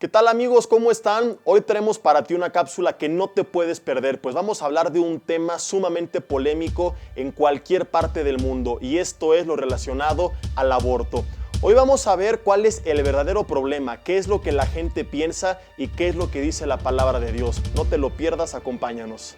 ¿Qué tal amigos? ¿Cómo están? Hoy tenemos para ti una cápsula que no te puedes perder, pues vamos a hablar de un tema sumamente polémico en cualquier parte del mundo y esto es lo relacionado al aborto. Hoy vamos a ver cuál es el verdadero problema, qué es lo que la gente piensa y qué es lo que dice la palabra de Dios. No te lo pierdas, acompáñanos.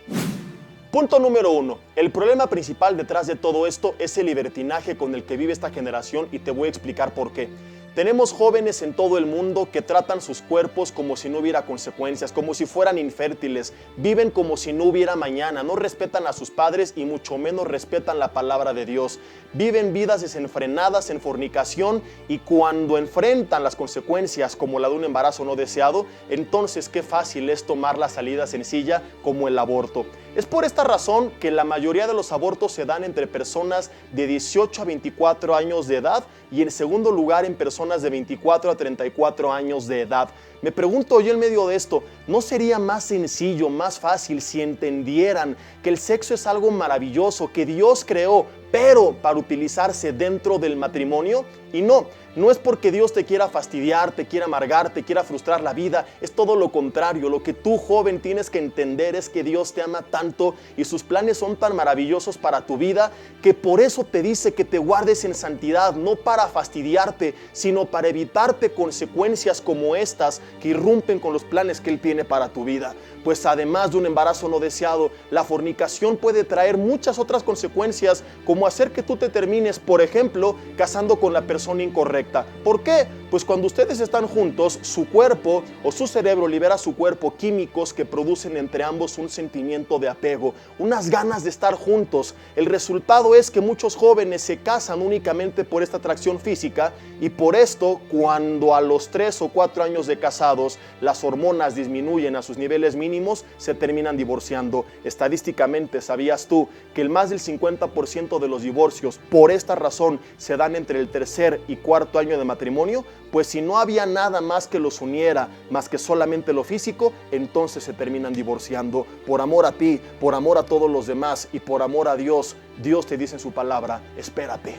Punto número 1. El problema principal detrás de todo esto es el libertinaje con el que vive esta generación y te voy a explicar por qué. Tenemos jóvenes en todo el mundo que tratan sus cuerpos como si no hubiera consecuencias, como si fueran infértiles, viven como si no hubiera mañana, no respetan a sus padres y mucho menos respetan la palabra de Dios. Viven vidas desenfrenadas en fornicación y cuando enfrentan las consecuencias como la de un embarazo no deseado, entonces qué fácil es tomar la salida sencilla como el aborto. Es por esta razón que la mayoría de los abortos se dan entre personas de 18 a 24 años de edad y en segundo lugar en personas de 24 a 34 años de edad. Me pregunto yo en medio de esto, ¿no sería más sencillo, más fácil si entendieran que el sexo es algo maravilloso, que Dios creó, pero para utilizarse dentro del matrimonio? Y no es porque Dios te quiera fastidiar, te quiera amargar, te quiera frustrar la vida, es todo lo contrario. Lo que tú, joven, tienes que entender es que Dios te ama tanto y sus planes son tan maravillosos para tu vida que por eso te dice que te guardes en santidad, no para fastidiarte, sino para evitarte consecuencias como estas que irrumpen con los planes que Él tiene para tu vida. Pues además de un embarazo no deseado, la fornicación puede traer muchas otras consecuencias, como hacer que tú te termines, por ejemplo, casando con la persona incorrecta. ¿Por qué? Pues cuando ustedes están juntos, su cuerpo o su cerebro libera a su cuerpo químicos que producen entre ambos un sentimiento de apego, unas ganas de estar juntos. El resultado es que muchos jóvenes se casan únicamente por esta atracción física y por esto, cuando a los 3 o 4 años de casados las hormonas disminuyen a sus niveles mínimos, se terminan divorciando. Estadísticamente, ¿sabías tú que el más del 50% de los divorcios por esta razón se dan entre el tercer y cuarto año de matrimonio? Pues si no había nada más que los uniera, más que solamente lo físico, entonces se terminan divorciando. Por amor a ti, por amor a todos los demás y por amor a Dios, Dios te dice en su palabra, espérate.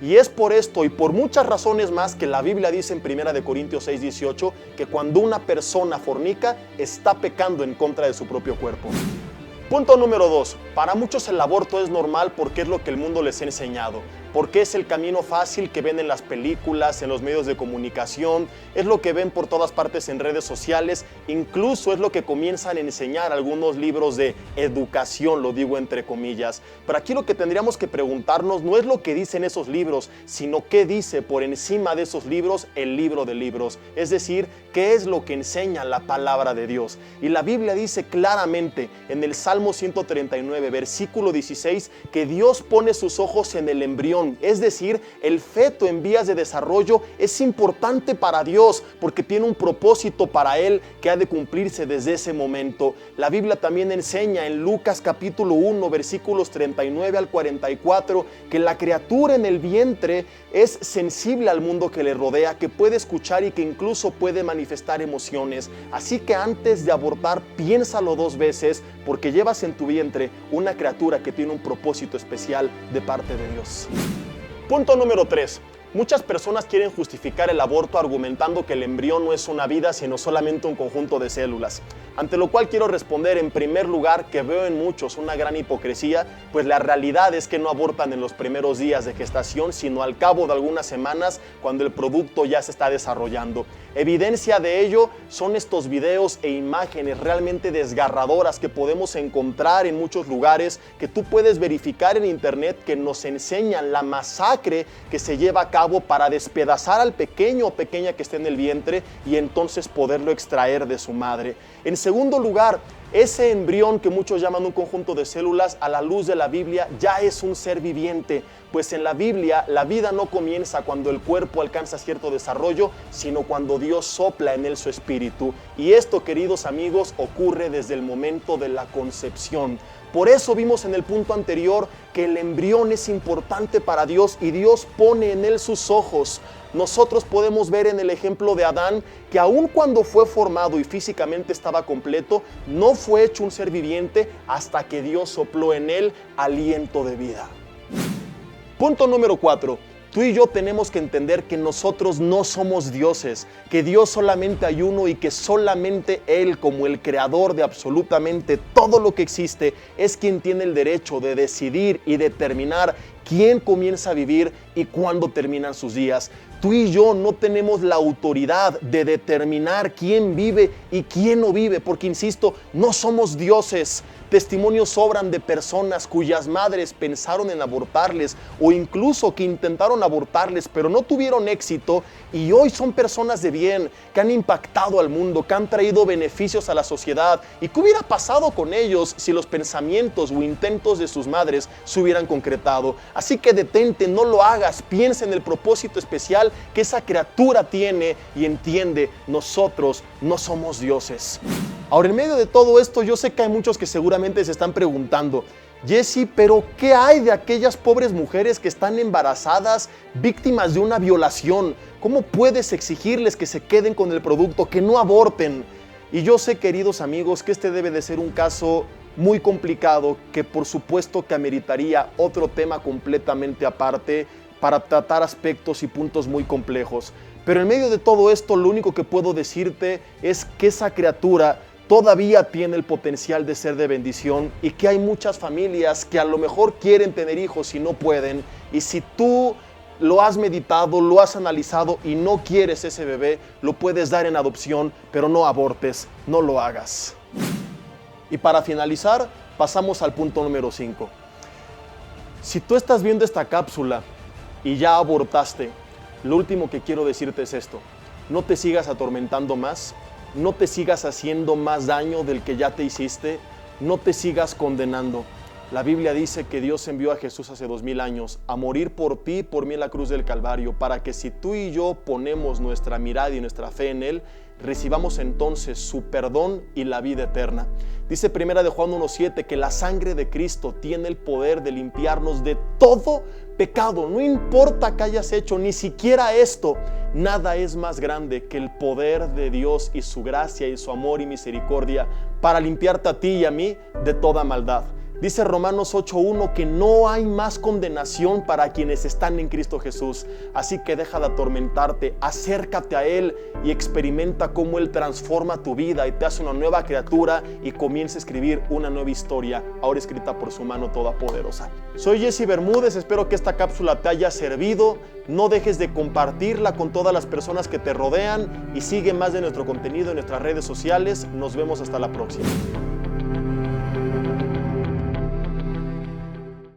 Y es por esto y por muchas razones más que la Biblia dice en 1 Corintios 6:18 que cuando una persona fornica, está pecando en contra de su propio cuerpo. Punto número 2. Para muchos el aborto es normal porque es lo que el mundo les ha enseñado. Porque es el camino fácil que ven en las películas, en los medios de comunicación, es lo que ven por todas partes en redes sociales, incluso es lo que comienzan a enseñar algunos libros de educación, lo digo entre comillas. Pero aquí lo que tendríamos que preguntarnos no es lo que dicen esos libros, sino qué dice por encima de esos libros el libro de libros. Es decir, qué es lo que enseña la palabra de Dios. Y la Biblia dice claramente en el Salmo 139, versículo 16, que Dios pone sus ojos en el embrión. Es decir, el feto en vías de desarrollo es importante para Dios porque tiene un propósito para Él que ha de cumplirse desde ese momento. La Biblia también enseña en Lucas capítulo 1, versículos 39 al 44, que la criatura en el vientre es sensible al mundo que le rodea, que puede escuchar y que incluso puede manifestar emociones. Así que antes de abortar, piénsalo 2 veces porque llevas en tu vientre una criatura que tiene un propósito especial de parte de Dios. Punto número 3. Muchas personas quieren justificar el aborto argumentando que el embrión no es una vida sino solamente un conjunto de células. Ante lo cual quiero responder en primer lugar que veo en muchos una gran hipocresía, pues la realidad es que no abortan en los primeros días de gestación, sino al cabo de algunas semanas cuando el producto ya se está desarrollando. Evidencia de ello son estos videos e imágenes realmente desgarradoras que podemos encontrar en muchos lugares, que tú puedes verificar en internet, que nos enseñan la masacre que se lleva a cabo para despedazar al pequeño o pequeña que esté en el vientre y entonces poderlo extraer de su madre. En segundo lugar, ese embrión que muchos llaman un conjunto de células, a la luz de la Biblia ya es un ser viviente, pues en la Biblia la vida no comienza cuando el cuerpo alcanza cierto desarrollo, sino cuando Dios sopla en él su espíritu. Y esto, queridos amigos, ocurre desde el momento de la concepción. Por eso vimos en el punto anterior que el embrión es importante para Dios y Dios pone en él sus ojos. Nosotros podemos ver en el ejemplo de Adán que aun cuando fue formado y físicamente estaba completo, no fue hecho un ser viviente hasta que Dios sopló en él aliento de vida. Punto número 4. Tú y yo tenemos que entender que nosotros no somos dioses, que Dios solamente hay uno y que solamente Él, como el creador de absolutamente todo lo que existe, es quien tiene el derecho de decidir y determinar quién comienza a vivir y cuándo terminan sus días. Tú y yo no tenemos la autoridad de determinar quién vive y quién no vive, porque insisto, no somos dioses. Testimonios sobran de personas cuyas madres pensaron en abortarles o incluso que intentaron abortarles, pero no tuvieron éxito y hoy son personas de bien, que han impactado al mundo, que han traído beneficios a la sociedad. ¿Y qué hubiera pasado con ellos si los pensamientos o intentos de sus madres se hubieran concretado? Así que detente, no lo hagas, piensa en el propósito especial que esa criatura tiene y entiende, nosotros no somos dioses. Ahora, en medio de todo esto, yo sé que hay muchos que seguramente se están preguntando, Jesse, pero ¿qué hay de aquellas pobres mujeres que están embarazadas, víctimas de una violación? ¿Cómo puedes exigirles que se queden con el producto, que no aborten? Y yo sé, queridos amigos, que este debe de ser un caso muy complicado, que por supuesto que ameritaría otro tema completamente aparte para tratar aspectos y puntos muy complejos. Pero en medio de todo esto, lo único que puedo decirte es que esa criatura todavía tiene el potencial de ser de bendición y que hay muchas familias que a lo mejor quieren tener hijos y no pueden. Y si tú lo has meditado, lo has analizado y no quieres ese bebé, lo puedes dar en adopción, pero no abortes, no lo hagas. Y para finalizar, pasamos al punto número 5. Si tú estás viendo esta cápsula y ya abortaste, lo último que quiero decirte es esto: no te sigas atormentando más, no te sigas haciendo más daño del que ya te hiciste, no te sigas condenando. La Biblia dice que Dios envió a Jesús hace 2000 años a morir por ti y por mí en la cruz del Calvario, para que si tú y yo ponemos nuestra mirada y nuestra fe en Él, recibamos entonces su perdón y la vida eterna. Dice 1 de Juan 1:7 que la sangre de Cristo tiene el poder de limpiarnos de todo pecado. No importa que hayas hecho ni siquiera esto, nada es más grande que el poder de Dios y su gracia y su amor y misericordia para limpiarte a ti y a mí de toda maldad. Dice Romanos 8:1 que no hay más condenación para quienes están en Cristo Jesús. Así que deja de atormentarte, acércate a Él y experimenta cómo Él transforma tu vida y te hace una nueva criatura y comienza a escribir una nueva historia, ahora escrita por su mano todopoderosa. Soy Jesse Bermúdez, espero que esta cápsula te haya servido. No dejes de compartirla con todas las personas que te rodean y sigue más de nuestro contenido en nuestras redes sociales. Nos vemos hasta la próxima.